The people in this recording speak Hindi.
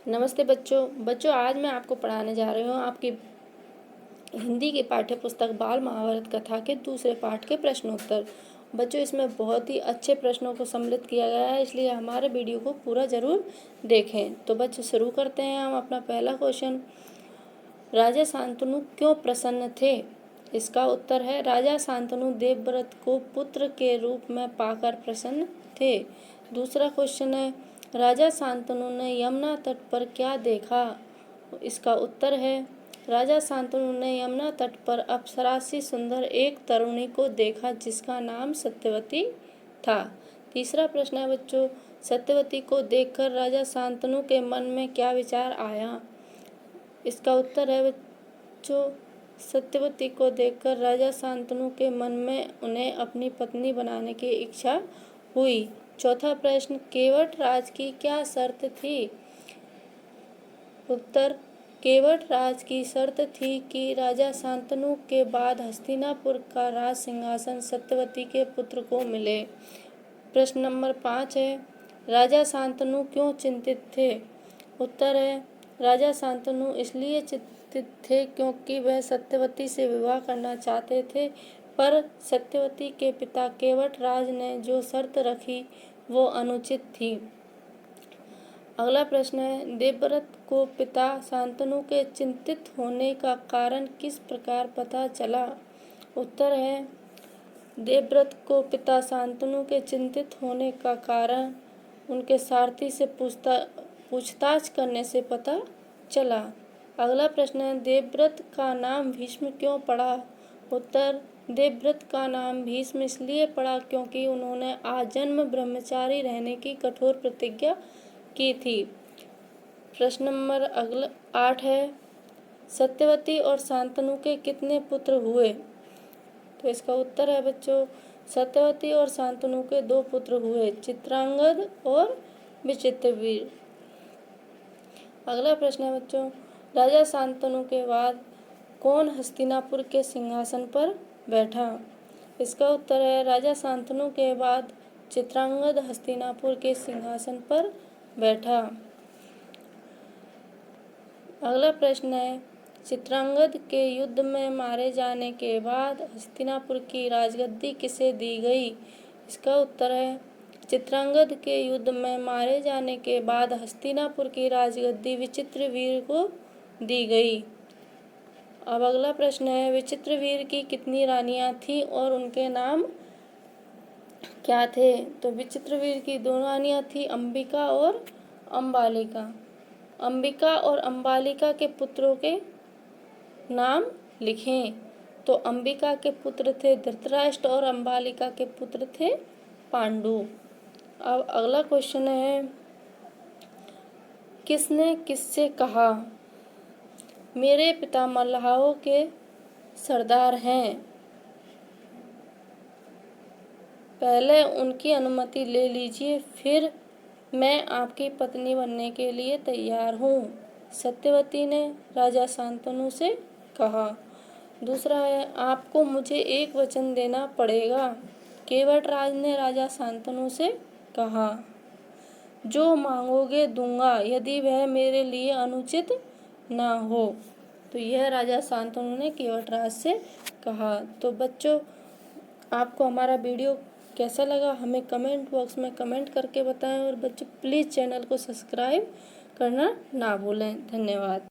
नमस्ते बच्चों आज मैं आपको पढ़ाने जा रही हूँ आपकी हिंदी की पाठ्य पुस्तक बाल महाभारत कथा के दूसरे पाठ के प्रश्नोत्तर। बच्चों इसमें बहुत ही अच्छे प्रश्नों को सम्मिलित किया गया है, इसलिए हमारे वीडियो को पूरा जरूर देखें। तो बच्चों शुरू करते हैं हम अपना पहला क्वेश्चन। राजा शांतनु क्यों प्रसन्न थे? इसका उत्तर है राजा शांतनु देवव्रत को पुत्र के रूप में पाकर प्रसन्न थे। दूसरा क्वेश्चन है राजा शांतनु ने यमुना तट पर क्या देखा? इसका उत्तर है राजा शांतनु ने यमुना तट पर अप्सरा सी सुंदर एक तरुणी को देखा जिसका नाम सत्यवती था। तीसरा प्रश्न है बच्चों, सत्यवती को देखकर राजा शांतनु के मन में क्या विचार आया? इसका उत्तर है बच्चों, सत्यवती को देखकर राजा शांतनु के मन में उन्हें अपनी पत्नी बनाने की इच्छा हुई। चौथा प्रश्न, केवट राज की क्या शर्त थी? उत्तर, केवट राज की शर्त थी कि राजा शांतनु के बाद हस्तिनापुर का राज सिंहासन सत्यवती के पुत्र को मिले। प्रश्न नंबर 5 है, राजा शांतनु क्यों चिंतित थे? उत्तर है राजा शांतनु इसलिए चिंतित थे क्योंकि वह सत्यवती से विवाह करना चाहते थे, पर सत्यवती के पिता केवट राज ने जो शर्त रखी वो अनुचित थी। अगला प्रश्न है, देवव्रत को पिता शांतनु के चिंतित होने का कारण किस प्रकार पता चला? उत्तर है देवव्रत को पिता शांतनु के चिंतित होने का कारण उनके सारथी से पूछताछ करने से पता चला। अगला प्रश्न है, देवव्रत का नाम भीष्म क्यों पड़ा? उत्तर, देवव्रत का नाम भीष्म इसलिए पड़ा क्योंकि उन्होंने आजन्म ब्रह्मचारी रहने की कठोर प्रतिज्ञा की थी। प्रश्न नंबर 8 है, सत्यवती और शांतनु के कितने पुत्र हुए? तो इसका उत्तर है बच्चों, सत्यवती और शांतनु के 2 पुत्र हुए, चित्रांगद और विचित्रवीर। अगला प्रश्न है बच्चों, राजा शांतनु के बाद कौन हस्तिनापुर के सिंहासन पर बैठा? इसका उत्तर है राजा शांतनु के बाद चित्रांगद हस्तिनापुर के सिंहासन पर बैठा। अगला प्रश्न है, चित्रांगद के युद्ध में मारे जाने के बाद हस्तिनापुर की राजगद्दी किसे दी गई? इसका उत्तर है चित्रांगद के युद्ध में मारे जाने के बाद हस्तिनापुर की राजगद्दी विचित्रवीर को दी गई। अब अगला प्रश्न है, विचित्रवीर की कितनी रानियां थीं और उनके नाम क्या थे? तो विचित्रवीर की 2 रानियां थी, अंबिका और अंबालिका। अंबिका और अंबालिका के पुत्रों के नाम लिखें। तो अंबिका के पुत्र थे धृतराष्ट्र और अंबालिका के पुत्र थे पांडु। अब अगला क्वेश्चन है, किसने किससे कहा मेरे पिता मल्लाहों के सरदार हैं, पहले उनकी अनुमति ले लीजिए, फिर मैं आपकी पत्नी बनने के लिए तैयार हूँ? सत्यवती ने राजा शांतनु से कहा। दूसरा है, आपको मुझे एक वचन देना पड़ेगा, केवट राज ने राजा शांतनु से कहा। जो मांगोगे दूंगा, यदि वह मेरे लिए अनुचित ना हो। तो यह राजा शांतनु ने केवट राज से कहा। तो बच्चों आपको हमारा वीडियो कैसा लगा हमें कमेंट बॉक्स में कमेंट करके बताएं, और बच्चों प्लीज़ चैनल को सब्सक्राइब करना ना भूलें। धन्यवाद।